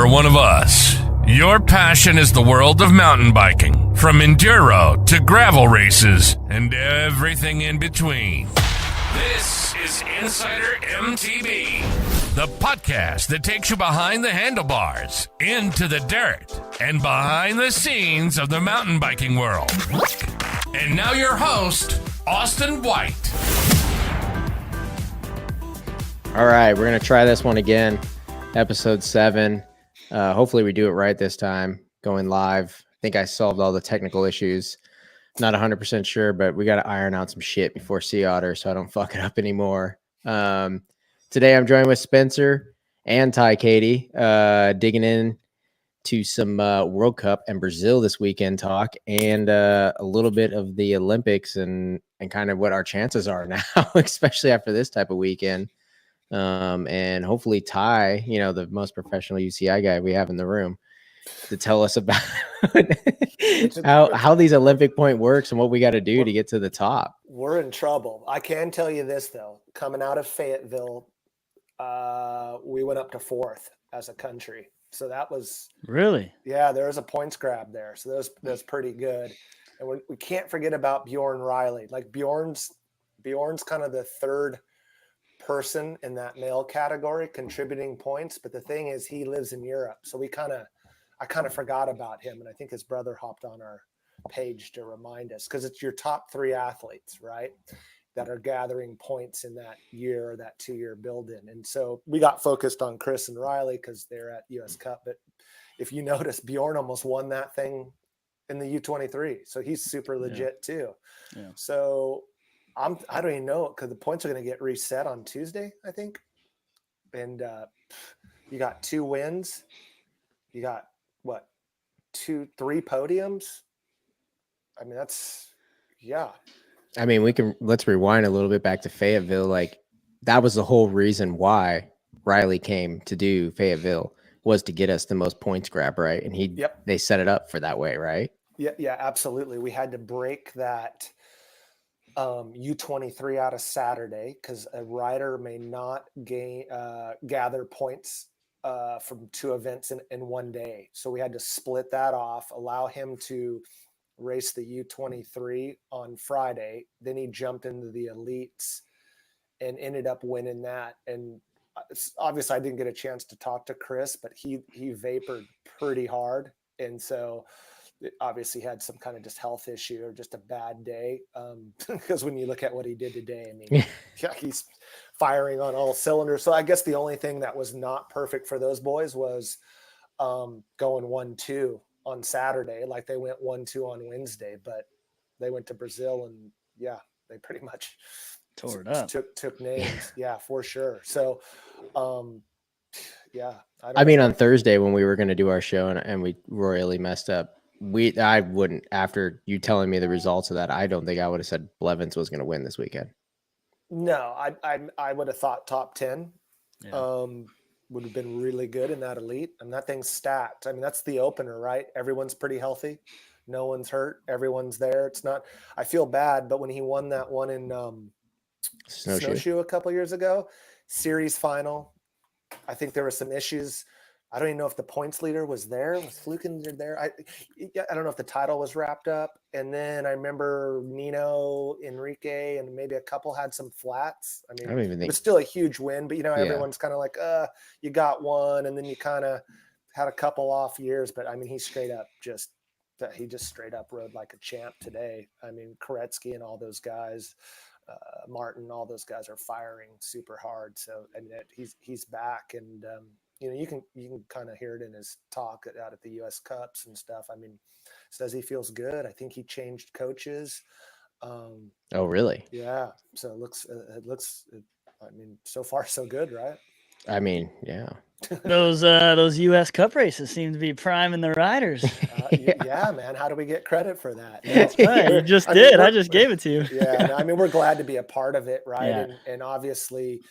you're one of us. Your passion is the world of mountain biking, from enduro to gravel races and everything in between. This is Insider MTB, the podcast that takes you behind the handlebars, into the dirt, and behind the scenes of the mountain biking world. And now your host, Austin White. All right, we're going to try this one again. Episode 7. Hopefully we do it right this time, going live. I think I solved all the technical issues. Not 100% sure, but we got to iron out some shit before Sea Otter so I don't fuck it up anymore. Today I'm joined with Spencer and Kady, digging in to some World Cup and Brazil this weekend talk, and a little bit of the Olympics and kind of what our chances are now, especially after this type of weekend. And hopefully Ty, the most professional UCI guy we have in the room, to tell us about how these Olympic point works and what we got to do to get to the top. We're in trouble. I can tell you this though, coming out of Fayetteville, we went up to 4th as a country. So that was really, yeah, there was a points grab there. So that's pretty good. And we can't forget about Bjorn Riley. Like Bjorn's kind of the third person in that male category contributing points, but the thing is he lives in Europe, so I kind of forgot about him, and I think his brother hopped on our page to remind us, because it's your top 3 athletes, right, that are gathering points in that year or that 2-year build-in. And so we got focused on Chris and Riley because they're at US Cup, but if you notice, Bjorn almost won that thing in the U23, so he's super legit too. Yeah. So I don't even know, because the points are going to get reset on Tuesday, I think. And you got 2 wins. You got what? 3 podiums. I mean, I mean, let's rewind a little bit back to Fayetteville. Like, that was the whole reason why Riley came to do Fayetteville, was to get us the most points grab, right? And they set it up for that way, right? Yeah, absolutely. We had to break that U23 out of Saturday, because a rider may not gather points from 2 events in one day. So we had to split that off, allow him to race the U23 on Friday. Then he jumped into the elites and ended up winning that. And obviously I didn't get a chance to talk to Chris, but he vapored pretty hard. And so obviously had some kind of just health issue or just a bad day. Because when you look at what he did today, I mean, he's firing on all cylinders. So I guess the only thing that was not perfect for those boys was going 1-2 on Saturday. Like they went 1-2 on Wednesday, but they went to Brazil and they pretty much tore it up. Took names. Yeah, for sure. So, I mean, on Thursday when we were going to do our show and we royally messed up, I wouldn't, after you telling me the results of that, I don't think I would have said Blevins was going to win this weekend. No, I would have thought top 10 would have been really good in that elite. And that thing's stacked. I mean, that's the opener, right? Everyone's pretty healthy. No one's hurt. Everyone's there. It's not, I feel bad, but when he won that one in Snowshoe a couple years ago, series final, I think there were some issues. I don't even know if the points leader was there. Was Fluken there? I don't know if the title was wrapped up. And then I remember Nino, Enrique, and maybe a couple had some flats. I mean, it was still a huge win, but everyone's kind of like, you got one, and then you kind of had a couple off years. But I mean, he just straight up rode like a champ today. I mean, Koretsky and all those guys, Martin, all those guys are firing super hard. So I mean, he's back, and you can kind of hear it in his talk out at the US Cups and stuff. I mean, says he feels good. I think he changed coaches. Oh, really? Yeah. So it looks, I mean, so far so good, right? I mean, yeah. Those US Cup races seem to be priming the riders. Yeah, man. How do we get credit for that? That's right. You just did. I just gave it to you. Yeah. I mean, we're glad to be a part of it, right? Yeah. And obviously,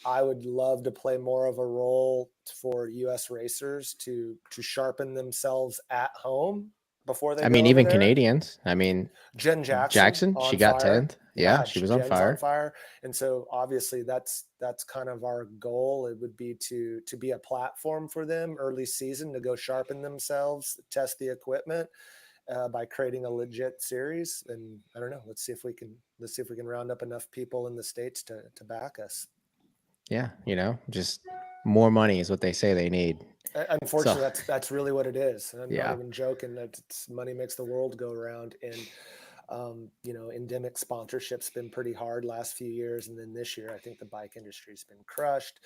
I would love to play more of a role for U.S. racers to sharpen themselves at home, before they. I go mean, over even there. Canadians. I mean, Jen Jackson, she on got fire. 10th. Yeah, she was on Jen's fire. on fire. And so obviously that's kind of our goal. It would be to be a platform for them early season to go sharpen themselves, test the equipment by creating a legit series. And I don't know, let's see if we can round up enough people in the States to back us. Yeah, just more money is what they say they need. Unfortunately, that's really what it is. And I'm Yeah. not even joking. That money makes the world go around. And endemic sponsorship's been pretty hard last few years, and then this year, I think the bike industry's been crushed.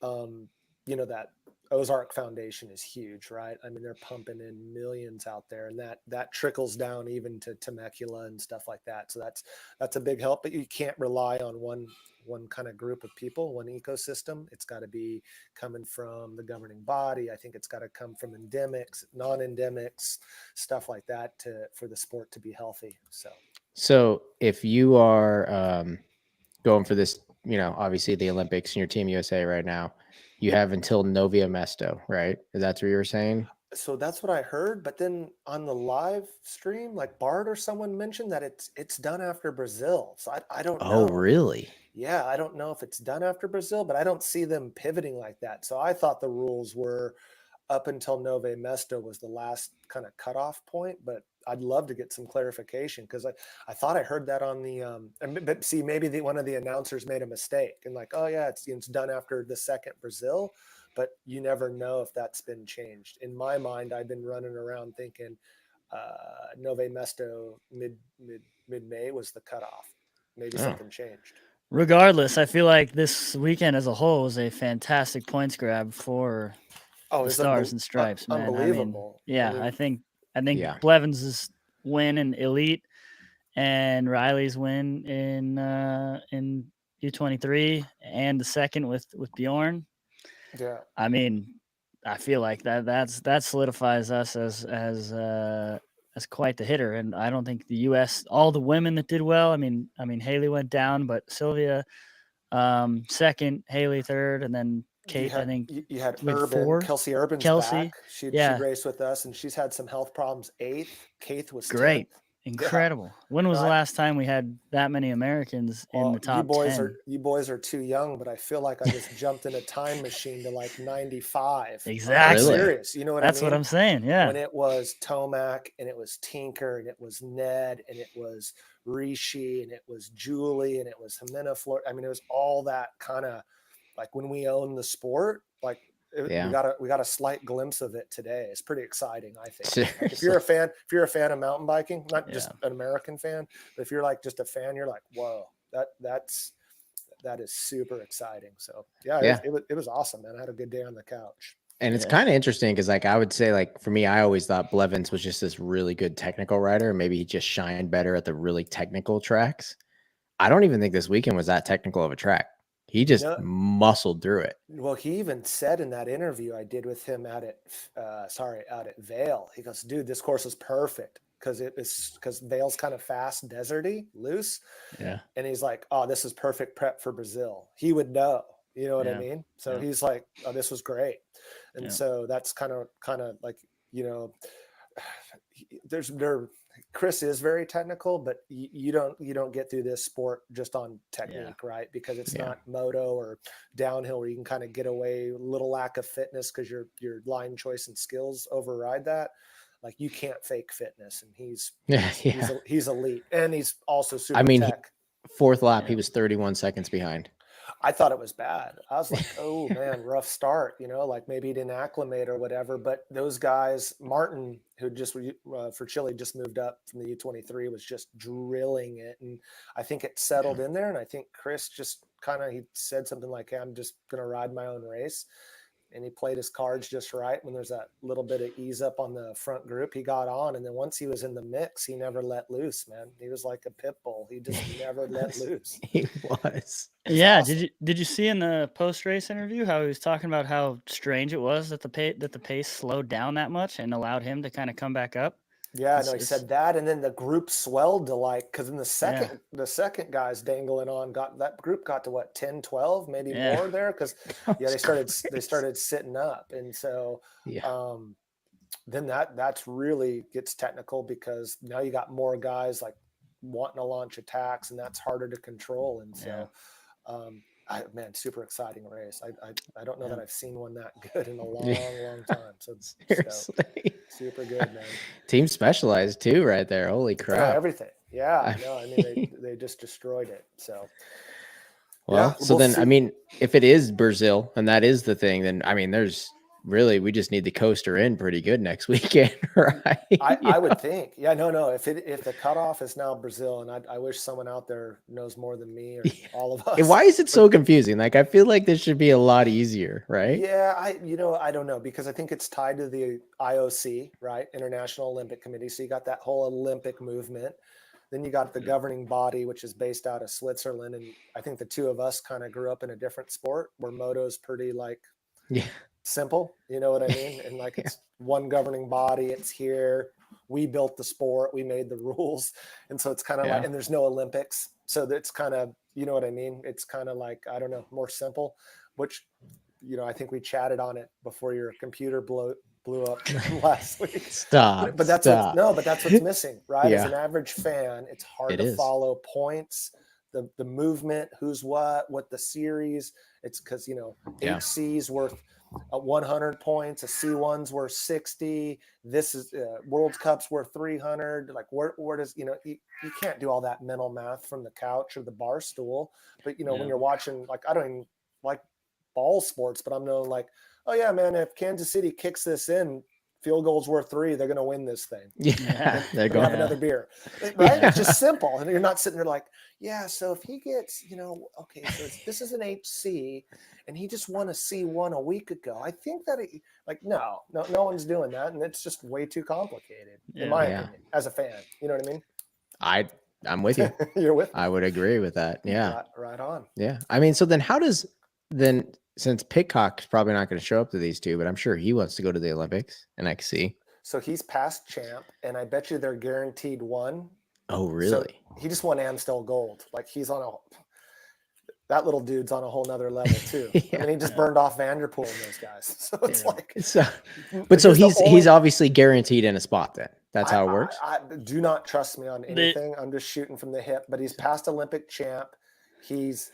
That Ozark Foundation is huge, right? I mean, they're pumping in millions out there, and that trickles down even to Temecula and stuff like that. So that's a big help, but you can't rely on one kind of group of people, one ecosystem. It's got to be coming from the governing body. I think it's got to come from endemics, non-endemics, stuff like that for the sport to be healthy. So if you are going for this, obviously the Olympics and your Team USA right now, you have until Novia Mesto, right? That's what you were saying? So that's what I heard. But then on the live stream, like Bart or someone mentioned that it's done after Brazil. So I don't know. Oh, really? Yeah, I don't know if it's done after Brazil, but I don't see them pivoting like that. So I thought the rules were up until Nove Mesto was the last kind of cutoff point, but I'd love to get some clarification because I thought I heard that on the but see, maybe one of the announcers made a mistake and like, oh yeah, it's done after the second Brazil, but you never know if that's been changed. In my mind, I've been running around thinking Nove Mesto mid May was the cutoff. Maybe something changed. Regardless, I feel like this weekend as a whole was a fantastic points grab for the Stars and Stripes, man. Unbelievable. I think Yeah. Blevins' win in Elite and Riley's win in U23 and the second with Bjorn. Yeah. I mean, I feel like that solidifies us as quite the hitter. And I don't think the U.S. all the women that did well. I mean Haley went down, but Sylvia second, Haley third, and then Kate. I think you had with Kelsey Urban's back. She raced with us, and she's had some health problems. 8th, Kate was great. 10th. Incredible. Yeah. When was the last time we had that many Americans in the top 10? You boys are too young, but I feel like I just jumped in a time machine to like 95. Exactly. I'm serious. You know what I mean? That's what I'm saying. Yeah. When it was Tomac and it was Tinker and it was Ned and it was Rishi and it was Julie and it was Jimena Flor. I mean, it was all that kind of like when we own the sport, like we got a slight glimpse of it today. It's pretty exciting, I think. Like if you're a fan of mountain biking, not just an American fan, but if you're like just a fan, you're like, whoa, that is super exciting. So it was awesome, man. I had a good day on the couch. And it's kind of interesting because like I would say like for me, I always thought Blevins was just this really good technical rider. Maybe he just shined better at the really technical tracks. I don't even think this weekend was that technical of a track. He just muscled through it. Well, he even said in that interview I did with him out at Vail, he goes, dude, this course is perfect because Vail's kind of fast, deserty, loose. Yeah. And he's like, oh, this is perfect prep for Brazil. He would know, you know what I mean? So he's like, oh, this was great. And so that's kind of like, Chris is very technical, but you don't get through this sport just on technique, right? Because it's not moto or downhill where you can kind of get away a little lack of fitness because your line choice and skills override that. Like you can't fake fitness, and he's elite, and he's also super tech. Fourth lap, he was 31 seconds behind. I thought it was bad. I was like, oh man, rough start, like maybe he didn't acclimate or whatever. But those guys, Martin, who just for Chile just moved up from the U23, was just drilling it. And I think it settled in there. And I think Chris just he said something like, hey, I'm just going to ride my own race. And he played his cards just right. When there's that little bit of ease up on the front group, he got on. And then once he was in the mix, he never let loose, man. He was like a pit bull. He just never let loose. He was. Yeah. Awesome. Did you see in the post-race interview how he was talking about how strange it was that the pace slowed down that much and allowed him to kind of come back up? Yeah, he said that, and then the group swelled to because in the second guys dangling on that group got to what 10, 12, maybe more there because they started sitting up, and so then that's really gets technical, because now you got more guys like wanting to launch attacks, and that's harder to control. And so, man, super exciting race. I don't know that I've seen one that good in a long time. So Seriously, super good, man. Team Specialized too, right there. Holy crap! Everything. Yeah, no, I mean they just destroyed it. So. Well, Yeah, so we'll then, see. I mean, if it is Brazil and that is the thing, then I mean, we just need the coaster in pretty good next weekend, right? I would think. Yeah, no. If the cutoff is now Brazil, and I wish someone out there knows more than me or all of us. And why is it so confusing? Like, I feel like this should be a lot easier, right? Yeah, I don't know, because I think it's tied to the IOC, right? International Olympic Committee. So you got that whole Olympic movement. Then you got the governing body, which is based out of Switzerland. And I think the two of us kind of grew up in a different sport where moto's pretty simple. You know what I mean? And like it's one governing body. It's here. We built the sport. We made the rules. And so it's kind of like, and there's no Olympics. So that's kind of, you know what I mean? It's kind of like, I don't know, more simple, which, I think we chatted on it before your computer blew up last week. Stop. But that's what's missing, right? As an average fan, it's hard to follow points, the movement, who's what the series. It's because HC's worth 100 points, a C1's worth 60. This is World Cup's worth 300. Like where does you can't do all that mental math from the couch or the bar stool. But when you're watching, like, I don't even like ball sports, but I'm knowing like, oh yeah, man, if Kansas City kicks this in, field goal's worth 3, they're going to win this thing. Yeah, they're going to have another beer, right? It's just simple. And you're not sitting there like, yeah, so if he gets, okay, so this is an HC and he just won a C1 a week ago. I think that no one's doing that. And it's just way too complicated in my opinion, as a fan. You know what I mean? I'm with you. You're with me. I would agree with that. Yeah. Right on. Yeah. I mean, so then since Pidcock's probably not going to show up to these two, but I'm sure he wants to go to the Olympics and XC. So he's past champ, and I bet you they're guaranteed one. Oh, really? So he just won Amstel Gold. Like that little dude's on a whole nother level too. I mean, he just burned off Vanderpool and those guys. So it's he's obviously guaranteed in a spot then. That's how it works. I do not trust me on anything. I'm just shooting from the hip, but he's past Olympic champ. He's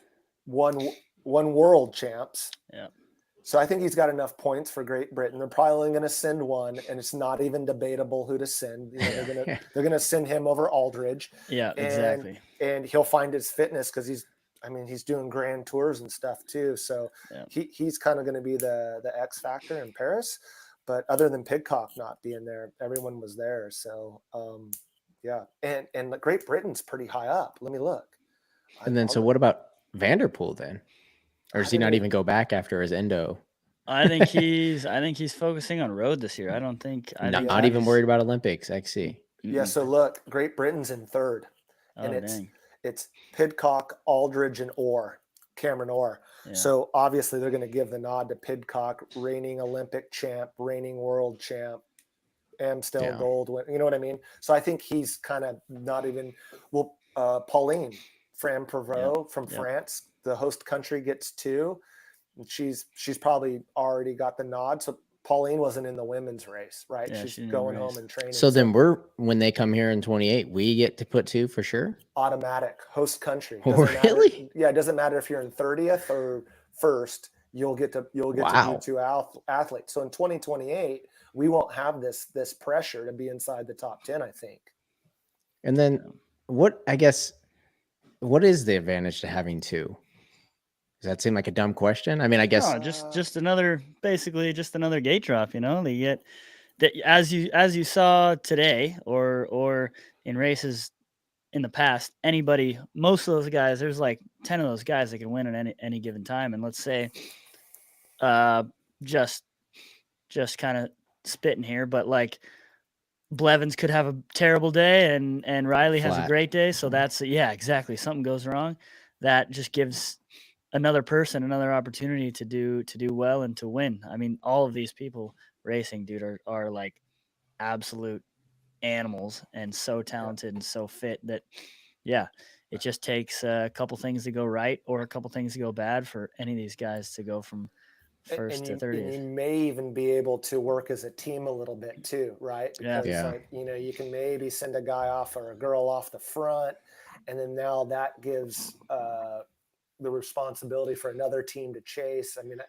won world champs. Yeah. So I think he's got enough points for Great Britain. They're probably only going to send one, and it's not even debatable who to send. They're going to send him over Aldridge. Yeah, exactly. And he'll find his fitness because he's doing grand tours and stuff too. So he's kind of going to be the X factor in Paris. But other than Pidcock not being there, everyone was there. So and Great Britain's pretty high up. Let me look. And then so what about Vanderpool then? Or does he not even go back after his endo? I think he's focusing on road this year. Not even worried about Olympics, XC. Yeah, so look, Great Britain's in third. And it's Pidcock, Aldridge, and Cameron Orr. Yeah. So obviously they're going to give the nod to Pidcock, reigning Olympic champ, reigning world champ, Amstel Gold. You know what I mean? So I think he's kind of not even Pauline Fran-Prévot from France. The host country gets 2, and she's probably already got the nod. So Pauline wasn't in the women's race, right? Yeah, she's going home and training. So then when they come here in 28, we get to put 2 for sure? Automatic host country. Really? Yeah, it doesn't matter if you're in 30th or first, you'll get to be 2 athletes. So in 2028, we won't have this pressure to be inside the top 10, I think. And then what is the advantage to having 2? Does that seem like a dumb question? I mean, I guess just another gate drop. They get that as you saw today, or in races in the past. Most of those guys, there's like 10 of those guys that can win at any given time. And let's say, just kind of spitting here, but like Blevins could have a terrible day, and Riley has a great day. So that's exactly. Something goes wrong, that just gives another person another opportunity to do well and to win. I mean, all of these people racing, dude, are like absolute animals and so talented and so fit that it just takes a couple things to go right or a couple things to go bad for any of these guys to go from first to and 30th. you may even be able to work as a team a little bit too, right? Because Yeah. like, you can maybe send a guy off or a girl off the front, and then now that gives the responsibility for another team to chase. I mean,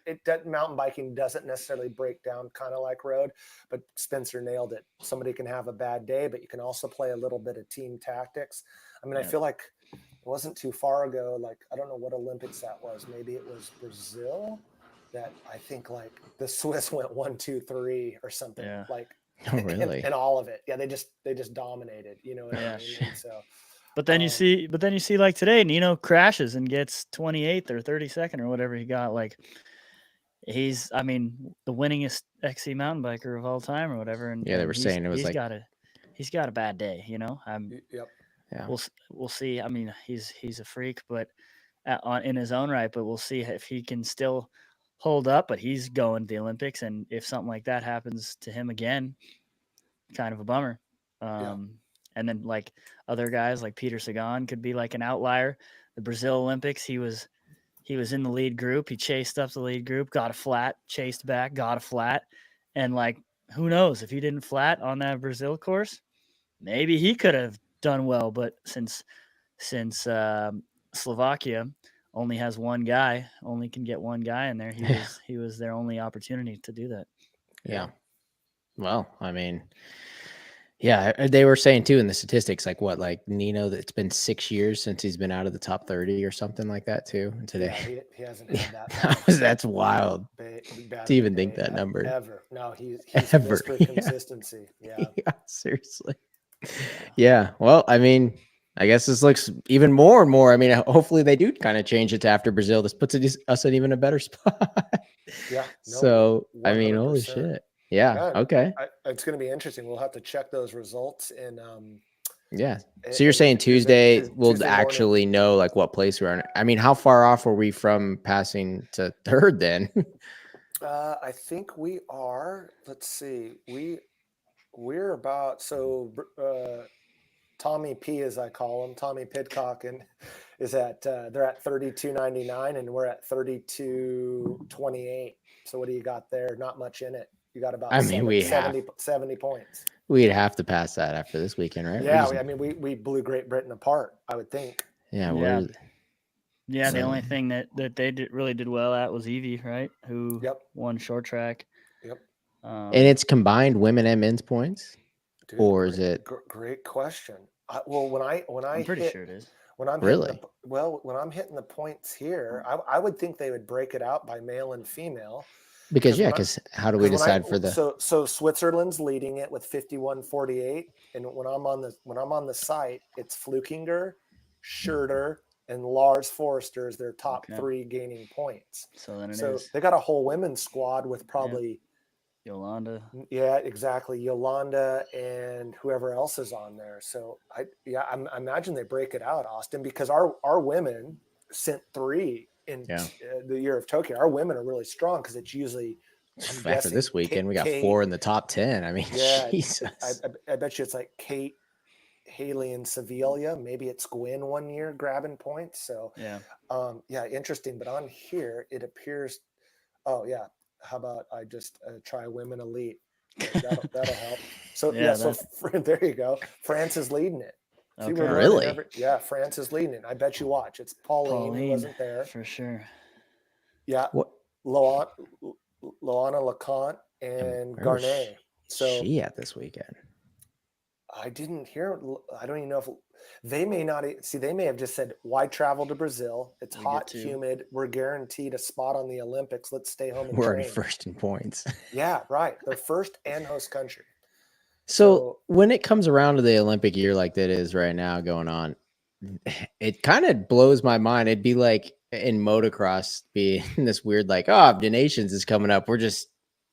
mountain biking doesn't necessarily break down kind of like road, but Spencer nailed it. Somebody can have a bad day, but you can also play a little bit of team tactics. I mean, I feel like it wasn't too far ago. Like, I don't know what Olympics that was. Maybe it was Brazil that I think like the Swiss went 1, 2, 3 or something like, Oh, really? and all of it. Yeah. They just dominated, you know what I mean? And so, But then you see like today, Nino crashes and gets 28th or 32nd or whatever he got. Like he's, I mean, the winningest XC mountain biker of all time or whatever. And they were saying it was he's got a bad day, you know. yep. Yeah. We'll see. I mean, he's a freak, but in his own right. But we'll see if he can still hold up. But he's going to the Olympics, and if something like that happens to him again, kind of a bummer. And then like other guys like Peter Sagan could be like an outlier. The Brazil Olympics, he was in the lead group. He chased up the lead group, got a flat, chased back, got a flat. And like, who knows if he didn't flat on that Brazil course, maybe he could have done well. But since Slovakia only has one guy, only can get one guy in there, he was their only opportunity to do that. Yeah. Well, I mean, yeah, they were saying too in the statistics, like what, like Nino, that it's been 6 years since he's been out of the top 30 or something like that too. And today, Yeah, he hasn't had that. That's wild to even think that number. Ever. No, he's Mr. Consistency. Yeah. Seriously. Yeah. Well, I mean, I guess this looks even more and more. I mean, hopefully they do kind of change it to after Brazil. This puts us in even a better spot. Yeah. No, so, 100%. I mean, holy shit. Yeah. Okay. It's going to be interesting. We'll have to check those results and yeah. So you're saying Tuesday we'll actually know like what place we're in. I mean, how far off were we from passing to third then? I think we are. Let's see. We're about Tommy P, as I call him, Tommy Pidcock, and is at they're at 32.99 and we're at 32.28. So what do you got there? Not much in it. You got about 70 points. We'd have to pass that after this weekend, right? Yeah, we blew Great Britain apart, I would think. Yeah, the only thing that they really did well at was Evie, right? Who won short track. Yep. And it's combined women and men's points, dude, or is it? Great question. I'm pretty sure it is. When I'm hitting the points here, I would think they would break it out by male and female. Because how do we decide for the? So Switzerland's leading it with 51.48, and when I'm on the site, it's Flukinger, Schurter, and Lars Forrester as their top three gaining points. So they got a whole women's squad with probably Yolanda. Yeah, exactly. Yolanda and whoever else is on there. So I imagine they break it out, Austin, because our women sent 3 in the year of Tokyo. Our women are really strong because it's usually after this weekend we got Kate, 4 in the top 10. I mean, Jesus. I bet you it's like Kate, Haley, and Sevilla. Maybe it's Gwen one year grabbing points. So interesting. But on here it appears. Oh yeah. How about I just try Women Elite? That'll help. So there you go. France is leading it. Okay. Really? France is leading it. I bet you watch. It's Pauline who wasn't there for sure. Yeah, Loana LeConte and Garnet. So she at this weekend. I didn't hear. I don't even know if they may not see. They may have just said, "Why travel to Brazil? It's hot, humid. We're guaranteed a spot on the Olympics. Let's stay home and we're train." We're first in points. Yeah, right. They're first and host country. So when it comes around to the Olympic year like that is right now going on, it kind of blows my mind. It'd be like in motocross being this weird, like, the nations is coming up. We're just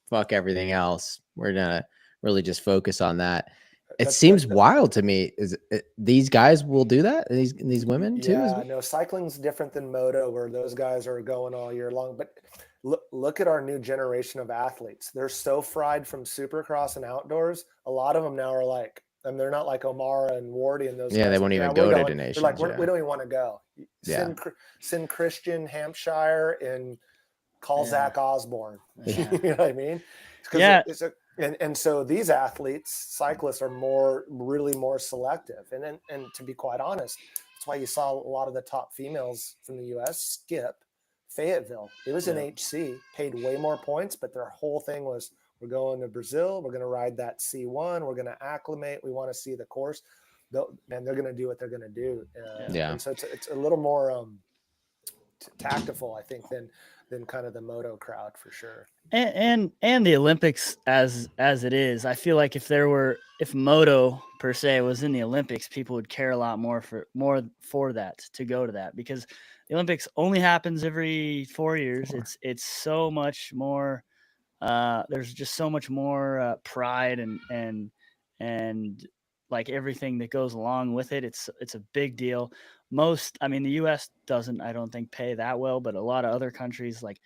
fuck everything else. We're gonna really just focus on that. It seems wild to me. These guys will do that? These women too? Yeah, no, cycling's different than moto where those guys are going all year long. But look at our new generation of athletes. They're so fried from supercross and outdoors. A lot of them now are like, and they're not like Omara and Wardy and those guys. Yeah, they won't even go to the nations. They're like, we don't even want to go. Send Christian, Hampshire, and Call Yeah. Zach Osborne. Yeah. You know what I mean? Yeah. And so these athletes, cyclists, are really more selective. And to be quite honest, that's why you saw a lot of the top females from the U.S. skip Fayetteville. It was an HC, paid way more points, but their whole thing was, we're going to Brazil, we're going to ride that C1, we're going to acclimate, we want to see the course, and they're going to do what they're going to do. And so it's a little more tactful, I think, than kind of the moto crowd for sure. And the Olympics as it is, I feel like if moto per se was in the Olympics, people would care a lot more for that, to go to that, because the Olympics only happens every 4 years. It's so much more. There's just so much more pride and like everything that goes along with it. It's a big deal. The U.S. doesn't, I don't think, pay that well, but a lot of other countries, like,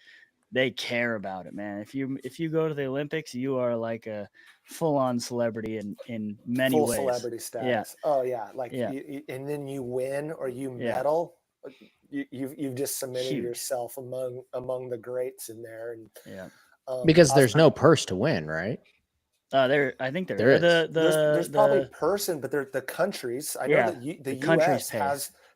they care about it, man. If you go to the Olympics, you are like a full-on celebrity in many Full ways. celebrity status. Yeah. Oh yeah, like and then you win or you medal. You've just cemented yourself among the greats in there, and because there's no purse to win, right? I think there is. There's probably person, but the countries. I know that the U.S.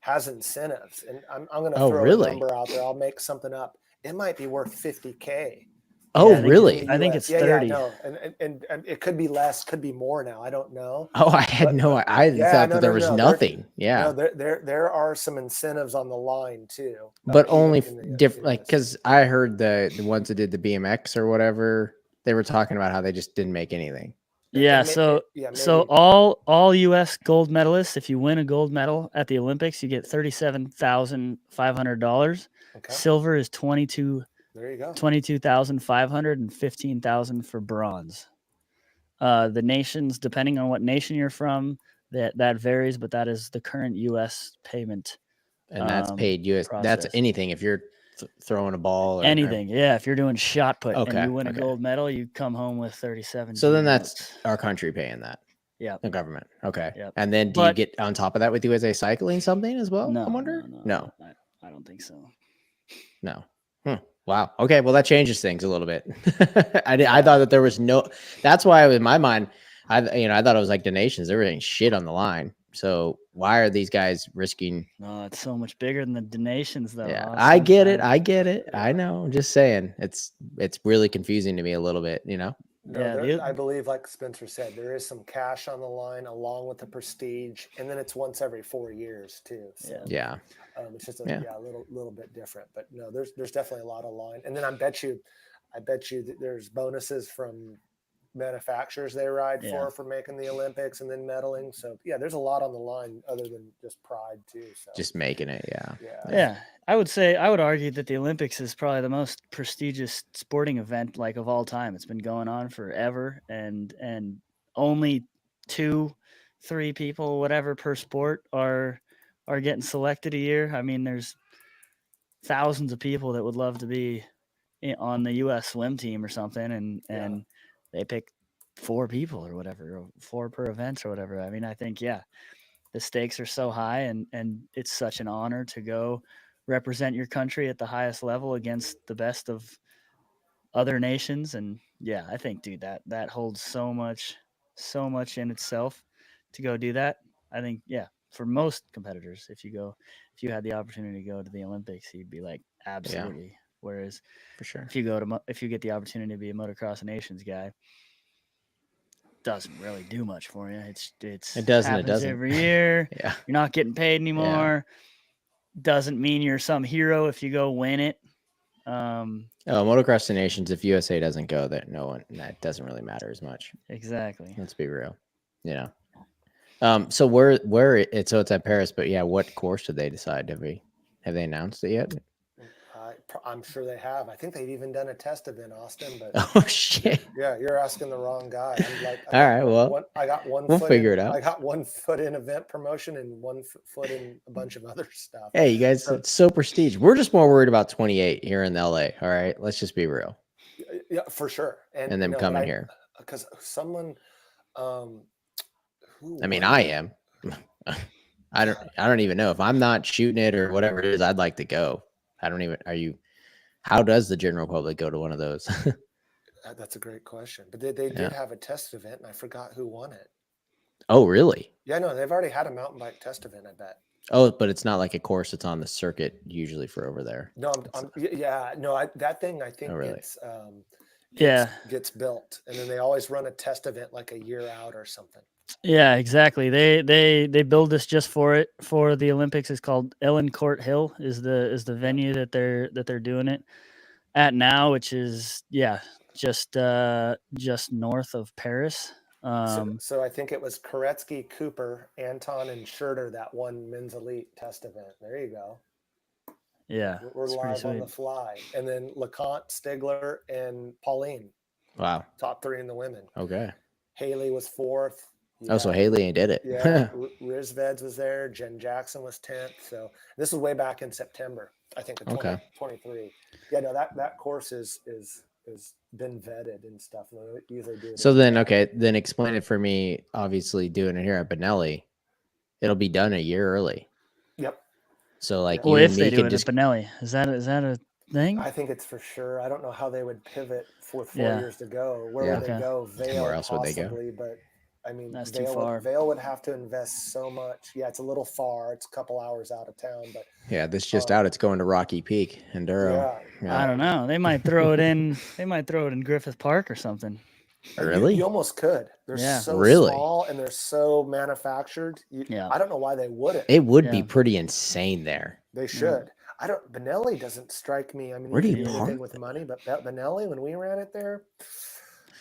has incentives, and I'm going to throw a number out there. I'll make something up. It might be worth $50K. Oh, really? I think it's 30. Yeah, no, and it could be less, could be more now. I don't know. Oh, I had I thought that there was nothing. There are some incentives on the line too, but only different. Like, because I heard the ones that did the BMX or whatever, they were talking about how they just didn't make anything. Yeah. So all U.S. gold medalists, if you win a gold medal at the Olympics, you get $37,500. Okay. Silver is 22. There you go. 22,500 and 15,000 for bronze. The nations, depending on what nation you're from, that varies, but that is the current U.S. payment. And that's paid U.S. Process. That's anything. If you're throwing a ball or anything, if you're doing shot put and you win a gold medal, you come home with 37. So then that's our country paying that. Yeah, the government. Okay. Yep. And then you get on top of that with USA Cycling something as well? No, I wonder. No. I don't think so. No. Wow. Okay. Well, that changes things a little bit. I thought that there was no. That's why in my mind, I thought it was like donations. Everything shit on the line. So why are these guys risking? No, it's so much bigger than the donations, though. Yeah, Austin. I get it. I know. I'm just saying, it's really confusing to me a little bit. No, I believe, like Spencer said, there is some cash on the line along with the prestige, and then it's once every 4 years too. So, yeah. It's just a little bit different, but no, there's definitely a lot of line. And then I bet you that there's bonuses from manufacturers they ride for making the Olympics and then medaling. So there's a lot on the line other than just pride too. So just making it. Yeah. I would argue that the Olympics is probably the most prestigious sporting event of all time. It's been going on forever, and only 2-3 people, whatever, per sport are getting selected a year. I mean, there's thousands of people that would love to be on the U.S. swim team or something, and they pick 4 people or whatever, or 4 per event or whatever. I mean, I think, the stakes are so high, and it's such an honor to go represent your country at the highest level against the best of other nations. And I think, dude, that holds so much in itself to go do that. I think, for most competitors, if you had the opportunity to go to the Olympics, you'd be like, absolutely. Yeah. Whereas for sure, if you get the opportunity to be a motocross nations guy, doesn't really do much for you. It doesn't every year. Yeah. You're not getting paid anymore. Doesn't mean you're some hero if you go win it. Motocross nations, if USA doesn't go, that doesn't really matter as much. Exactly. Let's be real. So it's at Paris, but what course did they decide? Have they announced it yet? I'm sure they have. I think they've even done a test event, Austin. But oh shit! Yeah, you're asking the wrong guy. I got one. We'll figure it out. I got 1 foot in event promotion and 1 foot in a bunch of other stuff. Hey, you guys, it's so prestige. We're just more worried about 28 here in LA. All right, let's just be real. Yeah, for sure. And them coming here because someone. I am. I don't even know if I'm not shooting it or whatever it is. I'd like to go. Are you? How does the general public go to one of those? That's a great question. But they did have a test event, and I forgot who won it. Oh, really? Yeah, no, they've already had a mountain bike test event, I bet. Oh, but it's not like a course. It's on the circuit usually for over there. No, that thing, I think really? gets built, and then they always run a test event like a year out or something. Yeah, exactly. They build this just for it for the Olympics. It's called Ellen Court Hill is the venue that they're doing it at now, which is just north of Paris. So I think it was Koretsky, Cooper, Anton, and Schurter that won men's elite test event. There you go. Yeah, we're live on the fly, and then LeConte, Stigler, and Pauline. Wow, top 3 in the women. Okay. Haley was 4th. Oh, so Haley did it. Yeah, Rizveds was there. Jen Jackson was 10th. So this was way back in September, I think, of 2023. Yeah, no, that course is been vetted and stuff. And they usually do it. So then, then explain it for me. Obviously, doing it here at Benelli, it'll be done a year early. Yep. So like, well, if they do it at Benelli, is that a thing? I think it's for sure. I don't know how they would pivot with 4 years to go. Where would they go? Vail, where else possibly, would they go? But I mean, that's too far. Vail would have to invest so much. Yeah, it's a little far. It's a couple hours out of town, but yeah, this just out. It's going to Rocky Peak, Enduro. Yeah. I don't know. They might throw it in. They might throw it in Griffith Park or something. Really? You almost could. They're so small and they're so manufactured. I don't know why they wouldn't. It would be pretty insane there. They should. Benelli doesn't strike me. I mean, where do you anything with money, but Benelli, when we ran it there,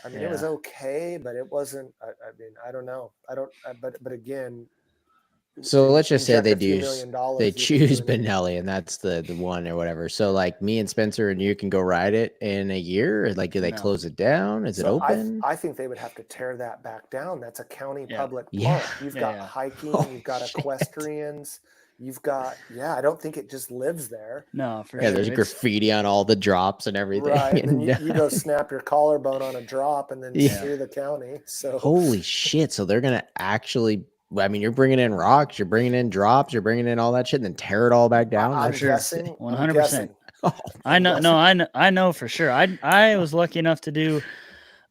I mean, it was okay, but it wasn't. I mean, I don't know. But again. So let's just say they choose Benelli, and that's the one or whatever. So like me and Spencer and you can go ride it in a year. Like, do they close it down? Is it open? I think they would have to tear that back down. That's a county public park. You've got hiking. You've got equestrians. You've got, I don't think it just lives there. No, for sure. There's graffiti on all the drops and everything. Right. And then you go snap your collarbone on a drop and then sue the county. So holy shit. So they're going to actually, I mean, you're bringing in rocks, you're bringing in drops, you're bringing in all that shit and then tear it all back down. I'm guessing. 100%. I know for sure. I was lucky enough to do,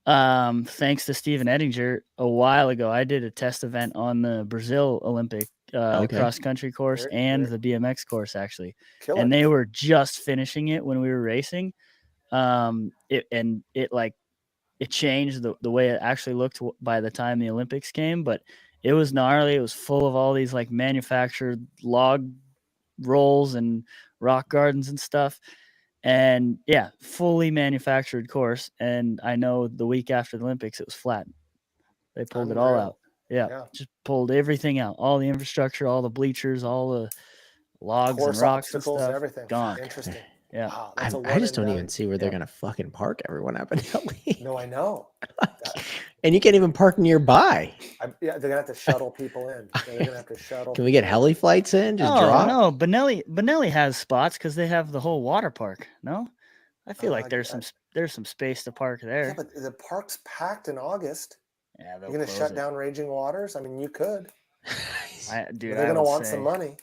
thanks to Steven Ettinger a while ago, I did a test event on the Brazil Olympic cross country course and the BMX course actually. And they were just finishing it when we were racing. It changed the way it actually looked by the time the Olympics came, but it was gnarly. It was full of all these like manufactured log rolls and rock gardens and stuff. And fully manufactured course. And I know the week after the Olympics, it was flat. They pulled it all out. Yeah, just pulled everything out. All the infrastructure, all the bleachers, all the logs and rocks and stuff. Everything. Gone. Interesting. Yeah. Wow, I just don't even see where they're going to fucking park everyone up in LA. No, I know. And you can't even park nearby. They're going to have to shuttle people in. They're going to have to shuttle. Can we get heli flights in? Just drop? No, Benelli has spots because they have the whole water park. No? I feel like there's some space to park there. Yeah, but the park's packed in August. Yeah, you're going to shut down Raging Waters? I mean, you could. They're going to want some money.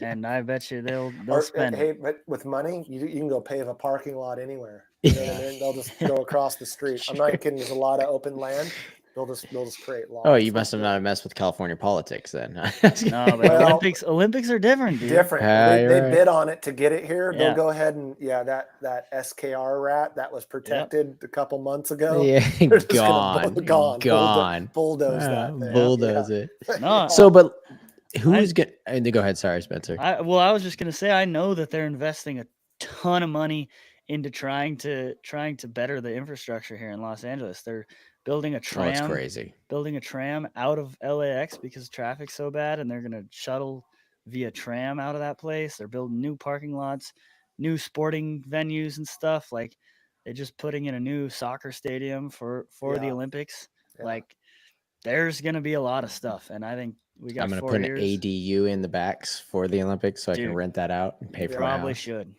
And I bet you they'll spend. Hey, but with money, you can go pave a parking lot anywhere. You know what I mean? They'll just go across the street. I'm not kidding. There's a lot of open land. They'll just create lots. Oh, you must have not messed with California politics then. No, but Olympics are different, dude. Different. They bid on it to get it here. They'll go ahead and that SKR rat that was protected a couple months ago. Yeah, gone. Bulldoze that. Bulldoze it. No. So, but who's going to go ahead? Sorry, Spencer. I was just gonna say I know that they're investing a ton of money into trying to better the infrastructure here in Los Angeles. They're building a tram. It's crazy. Building a tram out of LAX because traffic's so bad, and they're gonna shuttle via tram out of that place. They're building new parking lots, new sporting venues and stuff. Like they're just putting in a new soccer stadium for the Olympics. Yeah. Like there's gonna be a lot of stuff, and I think we got. I'm gonna put an ADU in the backs for the Olympics, so I can rent that out and pay for it. Probably should.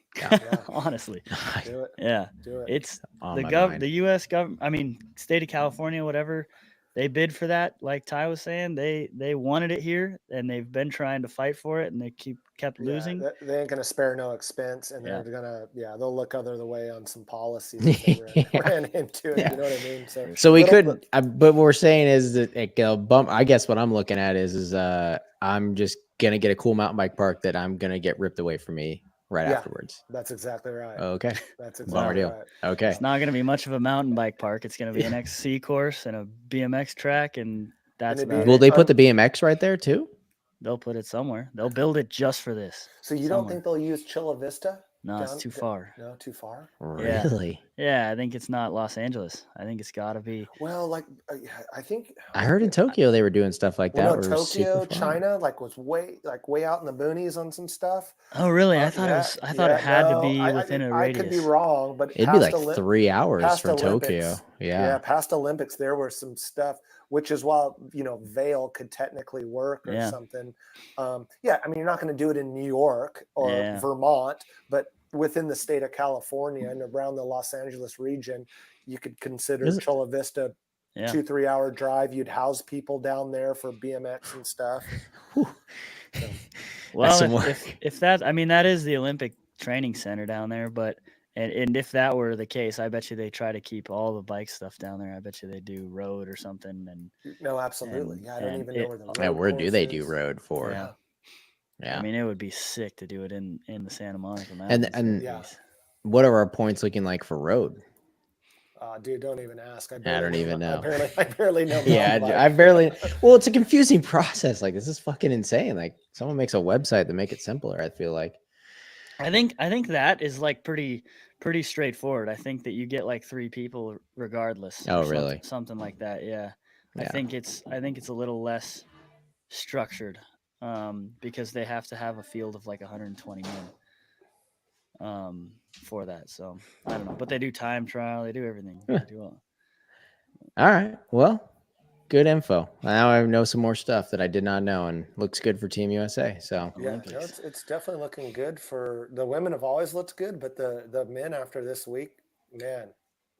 Honestly, do it. Yeah, do it. It's the U.S. government. I mean, state of California, whatever. they bid for that. Like Ty was saying, they wanted it here, and they've been trying to fight for it, and they kept losing. They ain't gonna spare no expense, and Yeah. they're gonna they'll look other way on some policies if they ran into it. Yeah. You know what I mean? So we could, but what we're saying is that like, bump. I guess what I'm looking at is I'm just gonna get a cool mountain bike park that I'm gonna get ripped away from me right afterwards. That's exactly right. Okay, That's bummer exactly deal. right. Okay, It's not going to be much of a mountain bike park. It's going to be an XC course and a BMX track, and that's And it'd about be- will it. they put the BMX right there too? They'll put it somewhere. They'll build it just for this. So you somewhere. don't think they'll use Chula Vista? No, it's too far. No, too far. Yeah. Really? Yeah, I think it's not Los Angeles. I think it's got to be. Well, like I think I heard in Tokyo they were doing stuff like that. well, where no, it was super Tokyo, fun. China, like was way out in the boonies on some stuff. Oh, really? I thought it was. I thought it had to be within a radius. I could be wrong, but It'd be past like 3 hours past from Tokyo. Olympics. Yeah. Past Olympics, there was some stuff, which is why Vail could technically work or something. I mean, you're not going to do it in New York or Vermont, but within the state of California and around the Los Angeles region, you could consider Chula Vista 2-3 hour drive. You'd house people down there for BMX and stuff. So. Well, if that, I mean, that is the Olympic training center down there, but and if that were the case, I bet you they try to keep all the bike stuff down there. I bet you they do road or something. And no, absolutely. I don't even know where the road where do they is. do road for? Yeah. I mean, it would be sick to do it in the Santa Monica Mountains. And what are our points looking like for road? Dude, don't even ask. I don't even know. I barely know. I barely. Well, it's a confusing process. Like, this is fucking insane. Like, someone makes a website to make it simpler. I feel like. I think that is like pretty straightforward. I think that you get like 3 people regardless. Oh, really? Something like that. Yeah. I think it's a little less structured because they have to have a field of like 120 men for that. So I don't know, but they do time trial. They do everything. They do all right. Well, good info. Now I know some more stuff that I did not know, and looks good for Team USA. So it's definitely looking good for the women. Have always looked good, but the men after this week, man,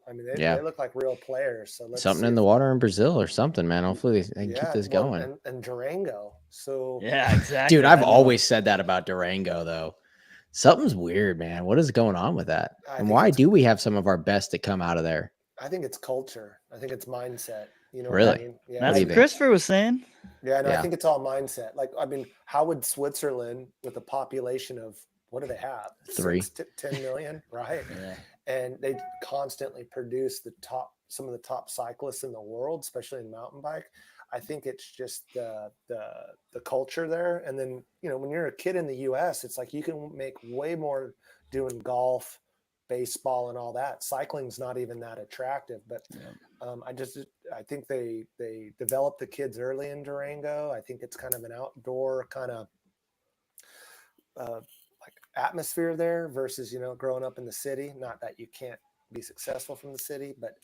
I mean, they look like real players. So something in the water in Brazil or something, man. Hopefully they can keep this going. And Durango. So exactly. Dude, I've always said that about Durango, though. Something's weird, man. What is going on with that? And why do we have some of our best that come out of there? I think it's culture. I think it's mindset. You know, really? What I mean? Yeah, that's what Christopher was saying. Yeah, no, I think it's all mindset. Like, I mean, how would Switzerland, with a population of what do they have? 3 to 10 million, right? Yeah. And they constantly produce some of the top cyclists in the world, especially in mountain bike. I think it's just the culture there. And then, when you're a kid in the US, it's like you can make way more doing golf, baseball, and all that. Cycling's not even that attractive, but I think they develop the kids early in Durango. I think it's kind of an outdoor kind of like atmosphere there versus, growing up in the city. Not that you can't be successful from the city, but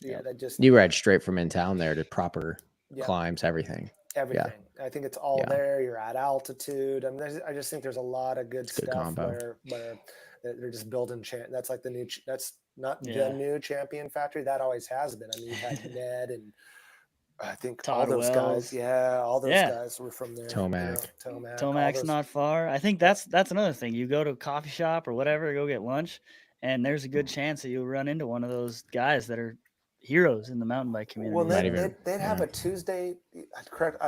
you ride straight from in town there to proper climbs, everything. I think it's all there. You're at altitude. I mean, I just think there's a lot of good stuff where they're just building. That's like that's not the new champion factory. That always has been. I mean, you've had Ned and I think Todd all those Wells. guys. All those guys were from there. Tomac's not far. I think that's another thing. You go to a coffee shop or whatever, go get lunch, and there's a good chance that you'll run into one of those guys that are heroes in the mountain bike community. Well, they'd have a Tuesday. Correct.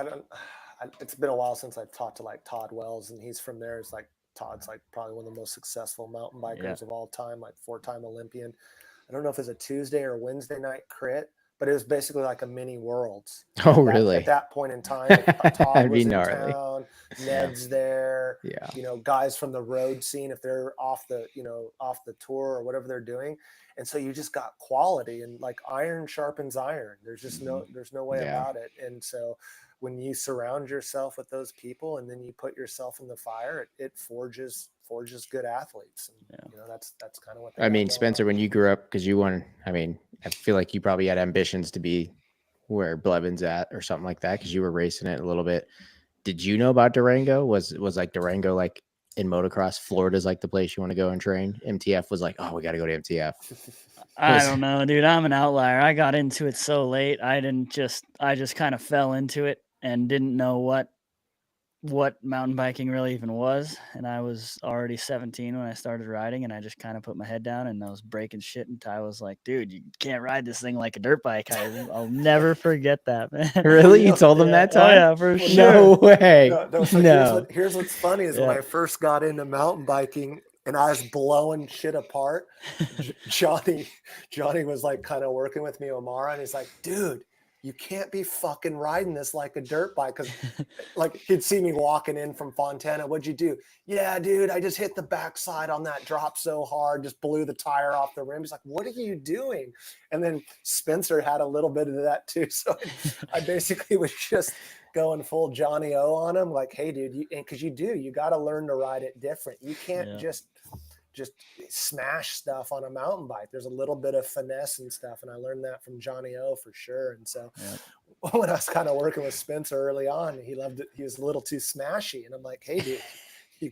It's been a while since I've talked to like Todd Wells, and he's from there. It's like Todd's like probably one of the most successful mountain bikers of all time, like 4-time Olympian. I don't know if it's a Tuesday or Wednesday night crit, but it was basically like a mini Worlds. Oh, really? At that point in time, Todd was in town, Ned's there. Yeah. Guys from the road scene, if they're off the tour or whatever they're doing. And so you just got quality, and like iron sharpens iron. There's just there's no way about it. And so when you surround yourself with those people and then you put yourself in the fire, it forges good athletes. And, that's kind of what I mean, Spencer, when you grew up, because I feel like you probably had ambitions to be where Blevins at or something like that, because you were racing it a little bit. Did you know about Durango? Was like Durango like in motocross, Florida's like the place you want to go and train. MTF was like, oh, we got to go to MTF. I don't know, dude. I'm an outlier. I got into it so late. I just kind of fell into it and didn't know what mountain biking really even was. And I was already 17 when I started riding, and I just kind of put my head down and I was breaking shit. And Ty was like, dude, you can't ride this thing like a dirt bike. I'll never forget that, man. Really? You told them that time? Oh, yeah, for sure. No way. So No. here's what's funny is when I first got into mountain biking and I was blowing shit apart, Johnny was like kind of working with me, Omara, and he's like, dude, you can't be fucking riding this like a dirt bike. Cause like he'd see me walking in from Fontana. What'd you do? Yeah, dude, I just hit the backside on that drop so hard, just blew the tire off the rim. He's like, what are you doing? And then Spencer had a little bit of that too. So I basically was just going full Johnny O on him. Like, hey dude, cause you got to learn to ride it different. You can't just smash stuff on a mountain bike. There's a little bit of finesse and stuff. And I learned that from Johnny O for sure. And so when I was kind of working with Spencer early on, he loved it. He was a little too smashy. And I'm like, hey dude,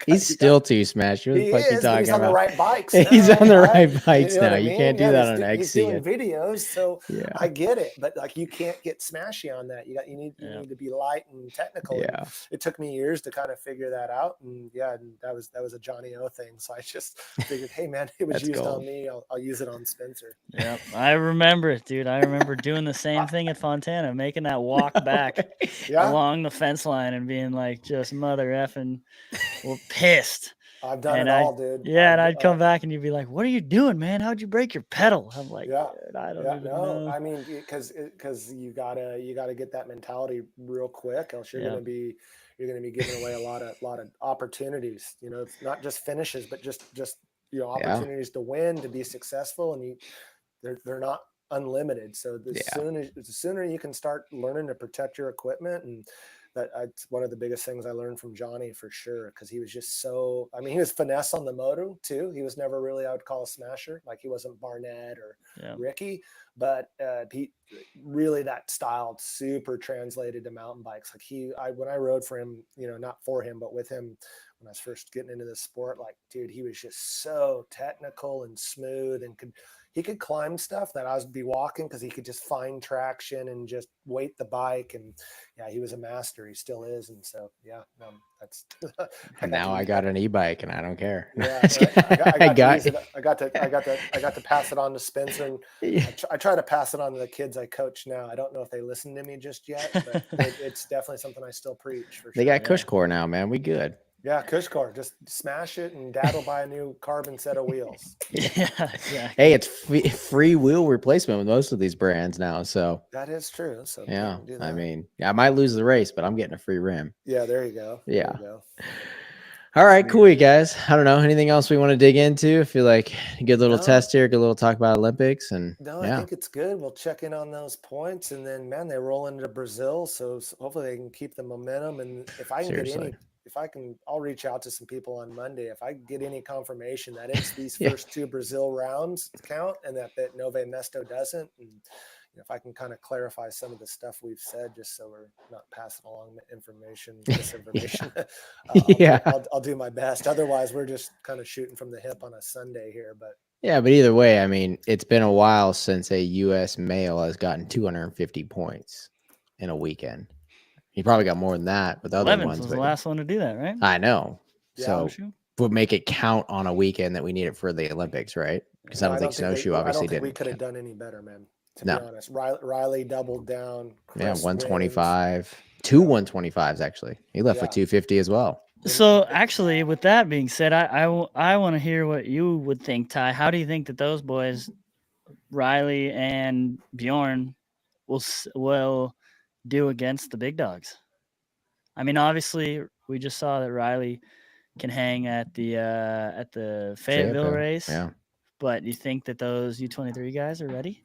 he's still too smashed. What the fuck you talking he's on about? the right bikes. He's on the right bikes you know now. I mean? You can't do that on He's doing XC. videos, so Yeah. I get it. But like, you can't get smashy on that. You need to be light and technical. Yeah. And it took me years to kind of figure that out. And and that was a Johnny O thing. So I just figured, hey man, it was That's used cool. on me. I'll use it on Spencer. Yeah, I remember it, dude. I remember doing the same thing at Fontana, making that walk back along the fence line and being like, just mother effing pissed. I've done it all, dude. Yeah, and I'd come back and you'd be like, what are you doing, man? How'd you break your pedal? I'm like, yeah, dude, I don't even know. I mean, because you gotta get that mentality real quick, else you're gonna be giving away a lot of opportunities. You know, not just finishes, but just opportunities to win, to be successful, and they're not unlimited. So the sooner you can start learning to protect your equipment, and that's one of the biggest things I learned from Johnny for sure, because he was just so, I mean, he was finesse on the moto too. He was never really, I would call a smasher. Like, he wasn't Barnett or Ricky, but he really, that style super translated to mountain bikes. Like when I rode for him, not for him, but with him when I was first getting into this sport, like, dude, he was just so technical and smooth, and he could climb stuff that I would be walking, because he could just find traction and just weight the bike. And he was a master. He still is. And so, that's. And now I got an e-bike and I don't care. Yeah, I got to pass it on to Spencer. And I try to pass it on to the kids I coach now. I don't know if they listen to me just yet, but it's definitely something I still preach. For They got Cush Core now, man. We good. Yeah, Cush Core. Just smash it, and Dad will buy a new carbon set of wheels. Yeah, exactly. Hey, it's free wheel replacement with most of these brands now. So that is true. So I mean, I might lose the race, but I'm getting a free rim. Yeah, there you go. Yeah. All right, cool, you guys. I don't know, anything else we want to dig into? I feel like a good little test here, good little talk about Olympics, and I think it's good. We'll check in on those points, and then they roll into Brazil, so hopefully they can keep the momentum. And if I can I'll reach out to some people on Monday. If I get any confirmation that it's these first two Brazil rounds count, and that Nove Mesto doesn't, and if I can kind of clarify some of the stuff we've said, just so we're not passing along misinformation. I'll do my best. Otherwise, we're just kind of shooting from the hip on a Sunday here. But either way, I mean, it's been a while since a U.S. male has gotten 250 points in a weekend. He probably got more than that with other Blevins ones. Was the last one to do that, right? I know. Yeah, so we'll make it count on a weekend that we need it for the Olympics, right? Because I don't think snowshoe obviously didn't. We could have done any better, man. To be honest, Riley doubled down. Chris 125, two 125s actually. He left with 250 as well. So actually, with that being said, I want to hear what you would think, Ty. How do you think that those boys, Riley and Bjorn, will do against the big dogs? I mean, obviously, we just saw that Riley can hang at the Fayetteville race. Yeah. But you think that those U23 guys are ready?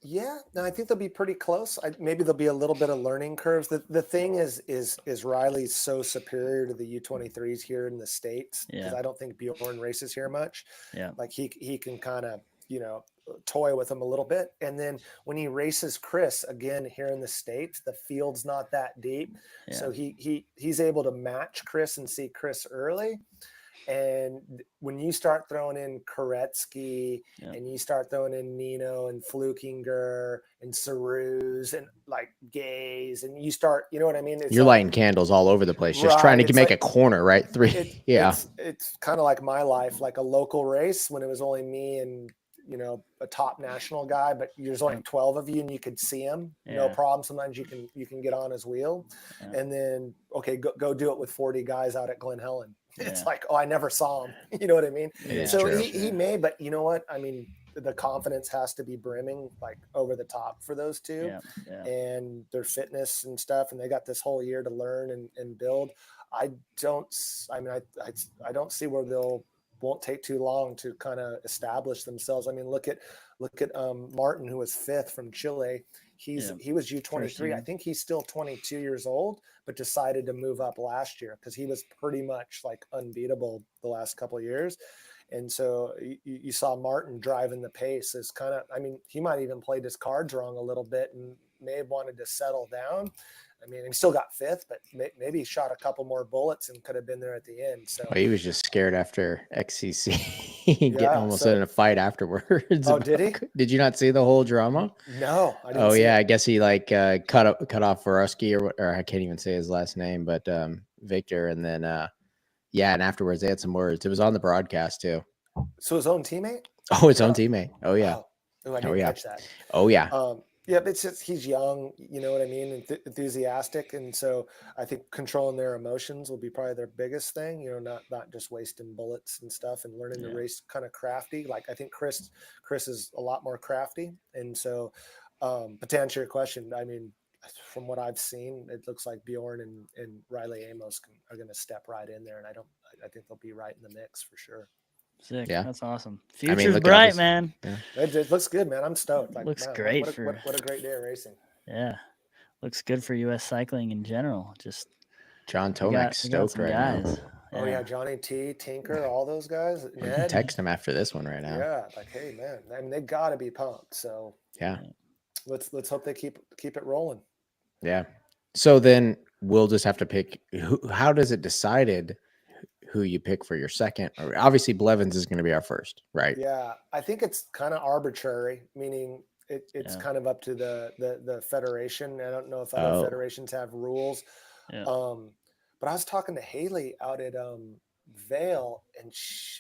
Yeah, no, I think they'll be pretty close. Maybe there'll be a little bit of learning curves. The thing is Riley's so superior to the U23s here in the States, because I don't think Bjorn races here much. Yeah, like he can kind of toy with him a little bit, and then when he races Chris again here in the States, the field's not that deep, so he's able to match Chris and see Chris early. And when you start throwing in Koretsky and you start throwing in Nino and Flukinger and Saruz and like Gaze, and you start, you know what I mean? It's You're like, lighting candles all over the place, just trying to make a corner, right? It's kind of like my life, like a local race when it was only me and, you know, a top national guy, but there's only 12 of you and you could see him, no problem. Sometimes you can get on his wheel and then, okay, go do it with 40 guys out at Glen Helen. It's like, oh, I never saw him. You know what I mean? So he may, but you know what? I mean, the confidence has to be brimming, like over the top for those two and their fitness and stuff. And they got this whole year to learn and build. I don't see where won't take too long to kind of establish themselves. I mean, look at Martin, who was 5th from Chile. He was U23. I think he's still 22 years old, but decided to move up last year because he was pretty much like unbeatable the last couple of years. And so you saw Martin driving the pace is kind of, I mean, he might even played his cards wrong a little bit and may have wanted to settle down. I mean, he still got 5th, but maybe he shot a couple more bullets and could have been there at the end. So he was just scared after XCC getting almost in a fight afterwards. Oh, did he? Did you not see the whole drama? No, I didn't. I guess he like cut off Vorusky or I can't even say his last name, but Victor, and then and afterwards they had some words. It was on the broadcast too. So his own teammate? Oh, his own teammate. Oh yeah. I didn't catch that. Oh yeah. Yeah, but it's just, he's young, you know what I mean, enthusiastic, and so I think controlling their emotions will be probably their biggest thing. You know, not just wasting bullets and stuff, and learning to race kind of crafty. Like I think Chris is a lot more crafty, and so. But to answer your question, I mean, from what I've seen, it looks like Bjorn and Riley Amos are going to step right in there, and I think they'll be right in the mix for sure. Sick. Yeah, that's awesome. Future's bright, man. Yeah. It looks good, man. I'm stoked. Like, looks man, great. What a great day of racing. Yeah, looks good for U.S. cycling in general. Just John Tomek's stoked right now. Oh yeah, Johnny T, Tinker, all those guys. Ned. Text him after this one right now. Yeah, like, hey man, I mean they got to be pumped. So yeah, let's hope they keep it rolling. Yeah. So then we'll just have to pick. How does it decided? Who you pick for your second? Obviously, Blevins is going to be our first, right? Yeah, I think it's kind of arbitrary, meaning it's kind of up to the federation. I don't know if other federations have rules. Yeah. But I was talking to Haley out at Vail, and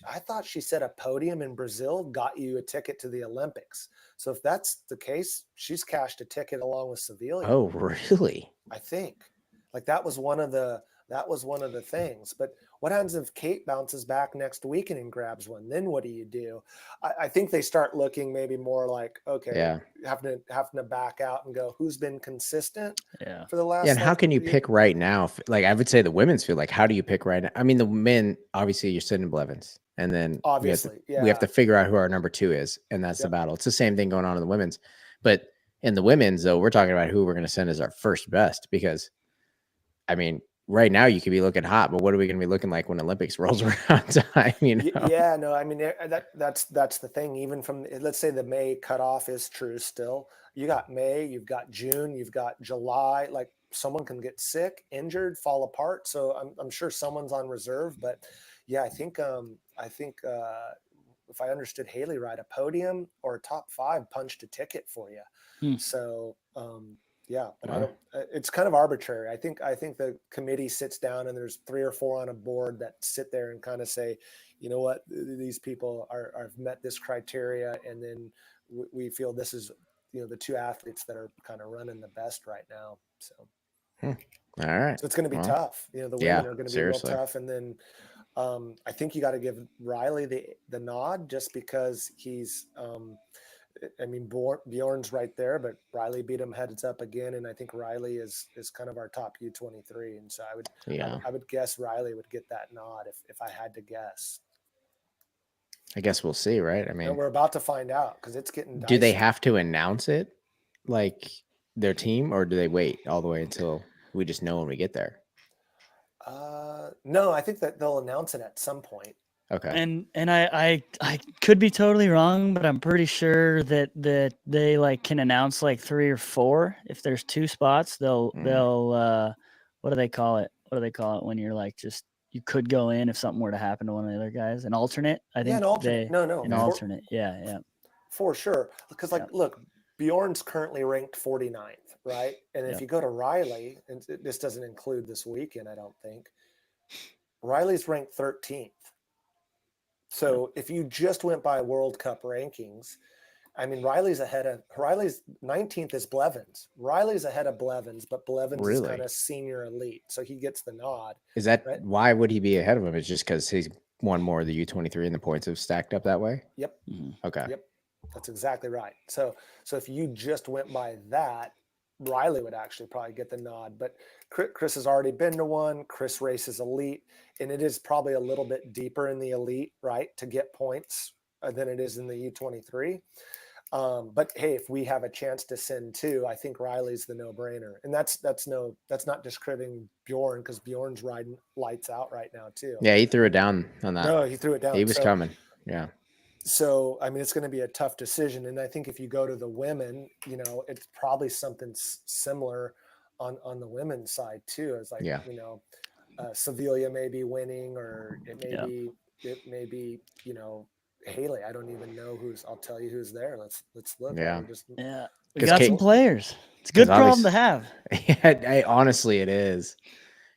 I thought she said a podium in Brazil got you a ticket to the Olympics. So if that's the case, she's cashed a ticket along with Sevilla. Oh, really? I think like that was one of the things. But what happens if Kate bounces back next weekend and grabs one? Then what do you do? I think they start looking maybe more like, okay, having to back out and go, who's been consistent for the last. Yeah, and how can you pick right now? Like I would say the women's field, like how do you pick right now? I mean, the men, obviously you're sitting in Blevins, and then obviously we have to figure out who our number 2 is, and that's the battle. It's the same thing going on in the women's, but in the women's though, we're talking about who we're going to send as our first best, because I mean, right now you could be looking hot, but what are we going to be looking like when Olympics rolls around time? You know? Yeah, no, I mean, that's the thing. Even from, let's say the May cutoff is true still. You got May, you've got June, you've got July. Like someone can get sick, injured, fall apart. So I'm sure someone's on reserve. But yeah, I think if I understood Haley right, a podium or a top 5 punched a ticket for you. So yeah, but it's kind of arbitrary. I think the committee sits down and there's 3 or 4 on a board that sit there and kind of say, you know what, these people have met this criteria, and then we feel this is, you know, the 2 athletes that are kind of running the best right now. So all right, so it's going to be tough. You know, the women are going to be real tough, and then I think you got to give Riley the nod just because he's. I mean, Bjorn's right there, but Riley beat him heads up again, and I think Riley is kind of our top U23, and so I would guess Riley would get that nod if I had to guess. I guess we'll see, right? I mean, and we're about to find out because it's getting dicey. Do they have to announce it, like their team, or do they wait all the way until we just know when we get there? No, I think that they'll announce it at some point. Okay. And I could be totally wrong, but I'm pretty sure that they like can announce like 3 or 4. If there's 2 spots, they'll what do they call it? What do they call it when you're like just you could go in if something were to happen to one of the other guys. An alternate, I think. Yeah, an alternate. An alternate. Yeah. For sure. Because look, Bjorn's currently ranked 49th, right? And if you go to Riley, and this doesn't include this weekend, I don't think, Riley's ranked 13th. So if you just went by World Cup rankings, I mean, Riley's 19th is Blevins. Riley's ahead of Blevins, but Blevins is kind of senior elite. So he gets the nod. Is that right? Why would he be ahead of him? It's just because he's won more of the U23 and the points have stacked up that way? Yep. Okay. Yep. That's exactly right. So if you just went by that, Riley would actually probably get the nod. But Chris has already been to one. Chris races elite, and it is probably a little bit deeper in the elite, right, to get points than it is in the U23. But hey, if we have a chance to send two, I think Riley's the no-brainer. And that's not discrediting Bjorn, because Bjorn's riding lights out right now too. Yeah, he threw it down on that. No, he threw it down. He was coming. Yeah. So, I mean, it's going to be a tough decision. And I think if you go to the women, it's probably something similar on the women's side too. It's like, Sevilla may be winning, or it may be, Haley. I don't even know I'll tell you who's there. Let's look. Yeah. We got some players. It's a good problem to have. Honestly, it is.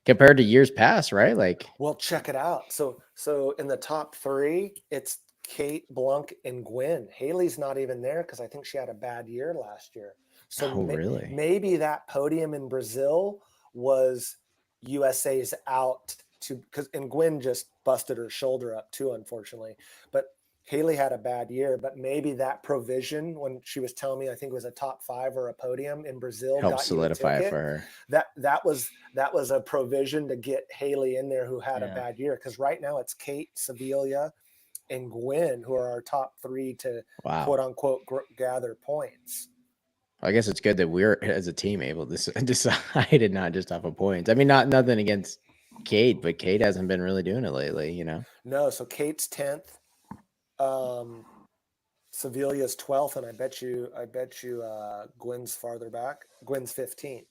Compared to years past, right? Well, check it out. So in the top three, it's Kate, Blunk, and Gwen. Haley's not even there because I think she had a bad year last year. So really? Maybe that podium in Brazil was USA's out and Gwen just busted her shoulder up too, unfortunately. But Haley had a bad year, but maybe that provision, when she was telling me, I think it was a top 5 or a podium in Brazil, helped solidify it for her. That was a provision to get Haley in there, who had a bad year. Because right now it's Kate, Sevilla, and Gwen who are our top 3 to quote unquote gather points. I guess it's good that we're, as a team, able to decide and not just off of points. I mean, nothing against Kate, but Kate hasn't been really doing it lately, No, so Kate's 10th. Sevilla's 12th, and I bet you Gwen's farther back. Gwen's 15th.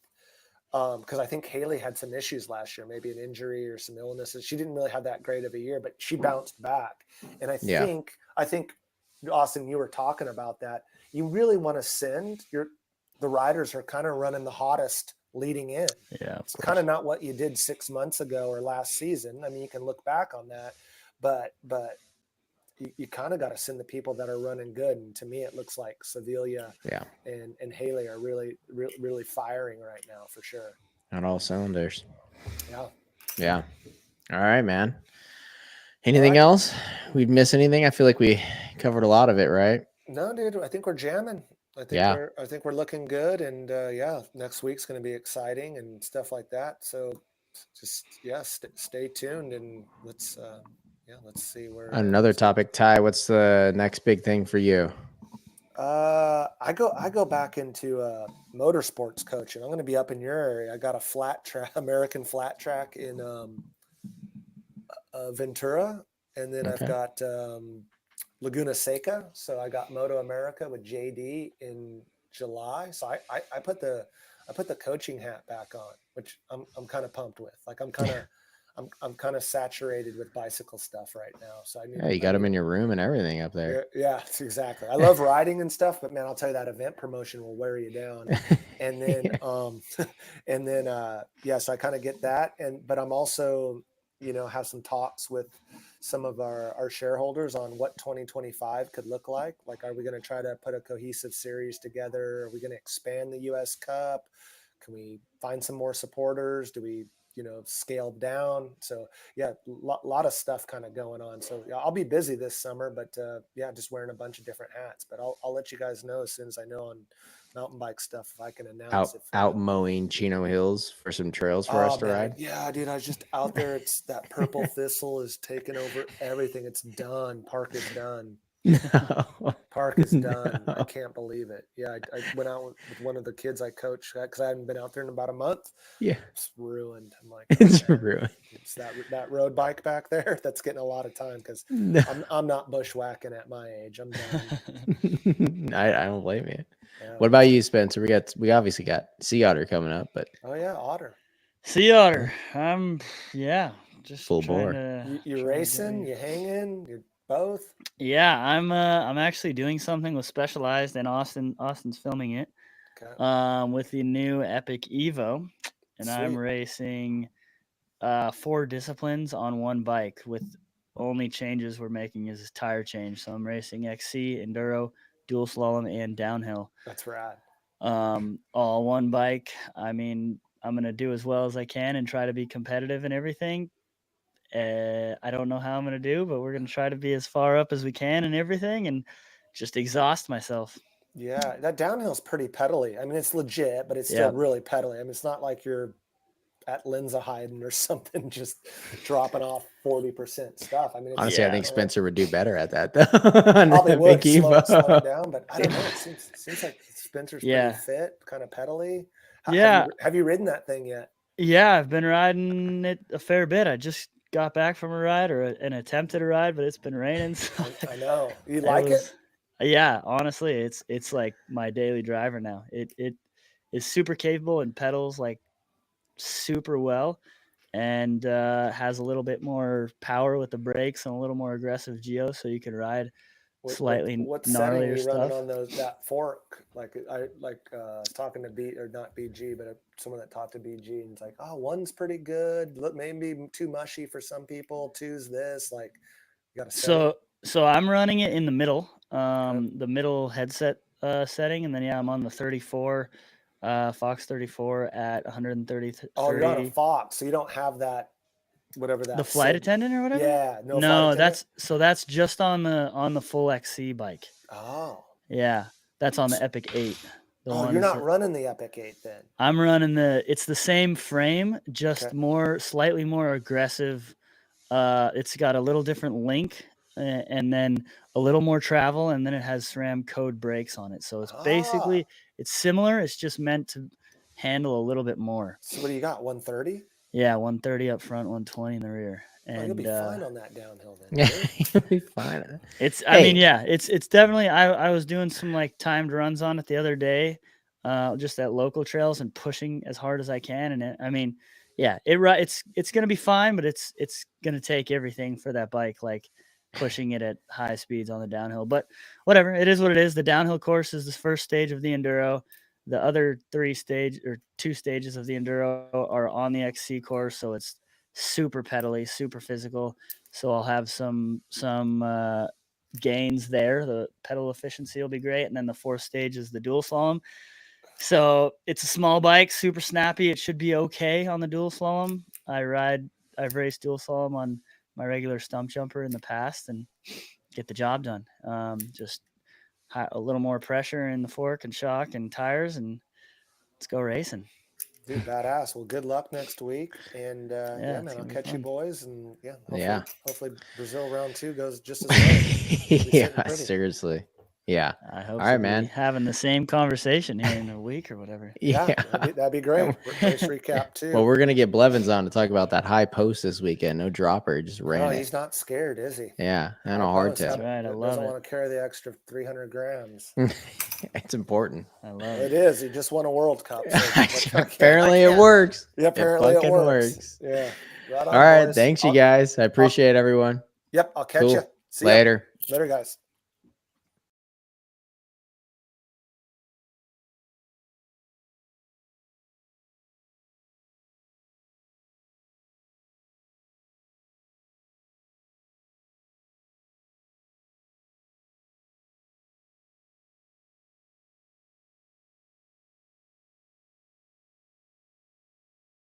Because I think Haley had some issues last year, maybe an injury or some illnesses. She didn't really have that great of a year, but she bounced back. And I think Austin, you were talking about that. You really want to send the riders are kind of running the hottest leading in. Yeah, it's kind of not what you did 6 months ago or last season. I mean, you can look back on that, but you kind of got to send the people that are running good. And to me, it looks like Sevilla and Haley are really, really, really firing right now for sure. On all cylinders. Yeah. All right, man. Anything else? We'd miss anything? I feel like we covered a lot of it, right? No, dude, I think we're jamming. I think we're looking good. And next week's going to be exciting and stuff like that. So just, stay tuned and let's see where. Another topic, Ty. What's the next big thing for you? I go back into motorsports coaching. I'm going to be up in your area. I got a flat track, American flat track in Ventura, and then I've got Laguna Seca. So I got Moto America with JD in July. So I put the coaching hat back on, which I'm kind of pumped with. Like I'm kind of saturated with bicycle stuff right now. So you got them in your room and everything up there. Yeah, exactly. I love riding and stuff, but man, I'll tell you, that event promotion will wear you down. And then, so I kind of get that. But I'm also, have some talks with some of our shareholders on what 2025 could look like. Like, are we going to try to put a cohesive series together? Are we going to expand the US Cup? Can we find some more supporters? Do we, scaled down? So lot of stuff kind of going on. So I'll be busy this summer, but just wearing a bunch of different hats, but I'll let you guys know as soon as I know on mountain bike stuff, if I can announce out mowing Chino Hills for some trails for us to ride. Yeah, dude, I was just out there. It's that purple thistle is taking over everything. It's done. Park is done. No. Park is done. No. I can't believe it. Yeah, I went out with one of the kids I coach because I hadn't been out there in about a month. Yeah, it's ruined. I'm like, it's ruined. It's that road bike back there that's getting a lot of time because I'm not bushwhacking at my age. I'm done. I don't blame you. Yeah. What about you, Spencer? We obviously got Sea Otter coming up, but Otter. Sea Otter. just Full trying bore. You trying to racing? get- You hanging? You're both? Yeah, I'm actually doing something with Specialized, and Austin's filming it. Okay. With the new Epic Evo, and I'm Sweet. racing 4 disciplines on one bike. With only changes we're making is tire change. So I'm racing XC, enduro, dual slalom, and downhill. That's rad. All one bike. I mean, I'm gonna do as well as I can and try to be competitive and everything. I don't know how I'm gonna do, but we're gonna try to be as far up as we can and everything, and just exhaust myself. Yeah, that downhill's pretty pedally. I mean, it's legit, but it's still Yep. really pedally. I mean, it's not like you're at Lindsay or something, just dropping off 40% stuff. I mean, it's Honestly, I Yeah. think Spencer would do better at that though. on probably that would big slow Evo. it down, but I don't know. It seems like Spencer's Yeah. pretty fit, kind of pedally. Yeah. Have you ridden that thing yet? Yeah, I've been riding it a fair bit. I just got back from a ride or an attempted a ride, but it's been raining. So I know. You like it? Yeah, honestly, it's like my daily driver now. It is super capable and pedals like super well, and has a little bit more power with the brakes and a little more aggressive geo, so you can ride slightly What setting are gnarlier you running stuff. on that fork? Like I was talking to not BG, but someone that talked to BG, and it's like, oh, one's pretty good. Look, maybe too mushy for some people. Two's this. Like, you got to set So I'm running it in the middle, the middle headset setting, and then I'm on the 34, Fox 34 at 130. Oh, you're on a Fox, so you don't have that, whatever that. The flight attendant or whatever. Yeah, no. No, that's just on the full XC bike. Oh. Yeah, that's on the Epic 8. Oh, you're not running the Epic 8 then. I'm running it's the same frame, just slightly more aggressive. It's got a little different link, and then a little more travel, and then it has SRAM code brakes on it. So it's basically, it's similar. It's just meant to handle a little bit more. So what do you got? 130? Yeah, 130 up front, 120 in the rear. And you'll be fine on that downhill then. Yeah, you'll be fine. I mean, yeah, it's definitely. I was doing some like timed runs on it the other day, just at local trails and pushing as hard as I can. And I mean, yeah, it's gonna be fine, but it's gonna take everything for that bike, like pushing it at high speeds on the downhill. But whatever, it is what it is. The downhill course is the first stage of the enduro. The other 2 stages of the enduro are on the XC course, so it's super pedally, super physical. So I'll have some gains there. The pedal efficiency will be great, and then the 4th stage is the dual slalom. So it's a small bike, super snappy. It should be okay on the dual slalom. I've raced dual slalom on my regular stump jumper in the past and get the job done. Just a little more pressure in the fork and shock and tires, and let's go racing. Dude, badass. Well, good luck next week, and Yeah, man, I'll catch you boys, and hopefully Brazil round 2 goes just as well. Yeah, seriously. Yeah. I hope. All right, man. Having the same conversation here in a week or whatever. Yeah, that'd be great. Race recap too. Well, we're gonna get Blevins on to talk about that high post this weekend. No dropper, just ran it. He's not scared, is he? Yeah, and a hardtail. That's right. I love it. Doesn't want to carry the extra 300 grams. It's important. I love it. It is. He just won a World Cup. So apparently, it works. Yeah, apparently it works. Yeah. Right on, all right. Boys. Thanks, you guys. I appreciate everyone. Yep. I'll catch you. See later. Later, guys.